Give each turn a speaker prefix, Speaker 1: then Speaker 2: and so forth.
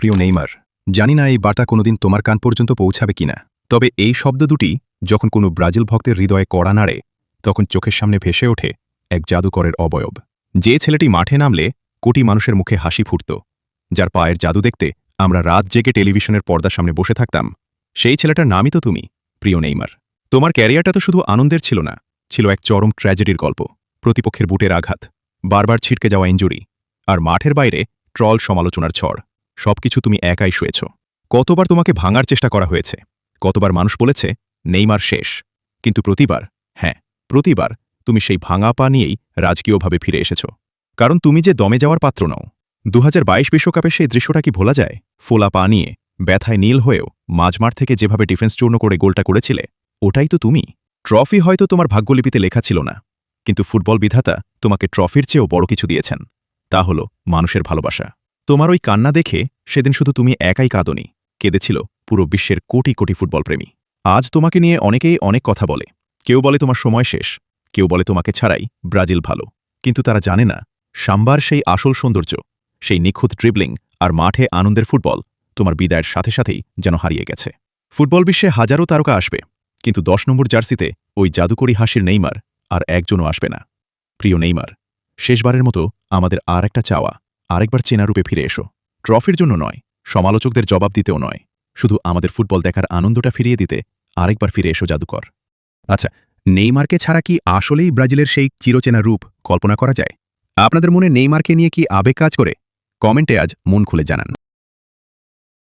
Speaker 1: প্রিয় নেইমার, জানি না এই বার্তা কোনোদিন তোমার কান পর্যন্ত পৌঁছাবে কিনা, তবে এই শব্দ দুটি যখন কোনো ব্রাজিল ভক্তের হৃদয়ে কড়া নাড়ে তখন চোখের সামনে ভেসে ওঠে এক জাদুকরের অবয়ব। যে ছেলেটি মাঠে নামলে কোটি মানুষের মুখে হাসি ফুটত, যার পায়ের জাদু দেখতে আমরা রাত জেগে টেলিভিশনের পর্দার সামনে বসে থাকতাম, সেই ছেলেটার নামই তো তুমি, প্রিয় নেইমার। তোমার ক্যারিয়ারটা তো শুধু আনন্দের ছিল না, ছিল এক চরম ট্র্যাজেডির গল্প। প্রতিপক্ষের বুটের আঘাত, বারবার ছিটকে যাওয়া ইনজুরি, আর মাঠের বাইরে ট্রল সমালোচনার ঝড়, সবকিছু তুমি একাই শুয়েছ। কতবার তোমাকে ভাঙার চেষ্টা করা হয়েছে, কতবার মানুষ বলেছে নেইমার শেষ, কিন্তু প্রতিবার তুমি সেই ভাঙা পা নিয়েই রাজকীয়ভাবে ফিরে এসেছ। কারণ তুমি যে দমে যাওয়ার পাত্র নও। 2022 বিশ্বকাপে সেই দৃশ্যটা কি ভোলা যায়? ফোলা পা নিয়ে ব্যথায় নীল হয়েও মাঝমাঠ থেকে যেভাবে ডিফেন্স চূর্ণ করে গোলটা করেছিলে, ওটাই তো তুমি। ট্রফি হয়তো তোমার ভাগ্যলিপিতে লেখা ছিল না, কিন্তু ফুটবল বিধাতা তোমাকে ট্রফির চেয়েও বড় কিছু দিয়েছেন, তা হল মানুষের ভালোবাসা। তোমার ওই কান্না দেখে সেদিন শুধু তুমি একাই কাঁদোনি, কেঁদেছিল পুরো বিশ্বের কোটি কোটি ফুটবলপ্রেমী। আজ তোমাকে নিয়ে অনেকেই অনেক কথা বলে, কেউ বলে তোমার সময় শেষ, কেউ বলে তোমাকে ছাড়াই ব্রাজিল ভালো, কিন্তু তারা জানে না সাম্বার সেই আসল সৌন্দর্য, সেই নিখুঁত ড্রিবলিং আর মাঠে আনন্দের ফুটবল তোমার বিদায়ের সাথে সাথেই যেন হারিয়ে গেছে। ফুটবল বিশ্বে হাজারো তারকা আসবে, কিন্তু 10 নম্বর জার্সিতে ওই জাদুকরী হাসির নেইমার আর একজনও আসবে না। প্রিয় নেইমার, শেষবারের মতো আমাদের আর একটা চাওয়া, আরেকবার চেনা রূপে ফিরে এসো। ট্রফির জন্য নয়, সমালোচকদের জবাব দিতেও নয়, শুধু আমাদের ফুটবল দেখার আনন্দটা ফিরিয়ে দিতে আরেকবার ফিরে এসো জাদুকর।
Speaker 2: আচ্ছা, নেইমারকে ছাড়া কি আসলেই ব্রাজিলের সেই চিরচেনা রূপ কল্পনা করা যায়? আপনাদের মনে নেইমারকে নিয়ে কি আবেগ কাজ করে? কমেন্টে আজ মন খুলে জানান।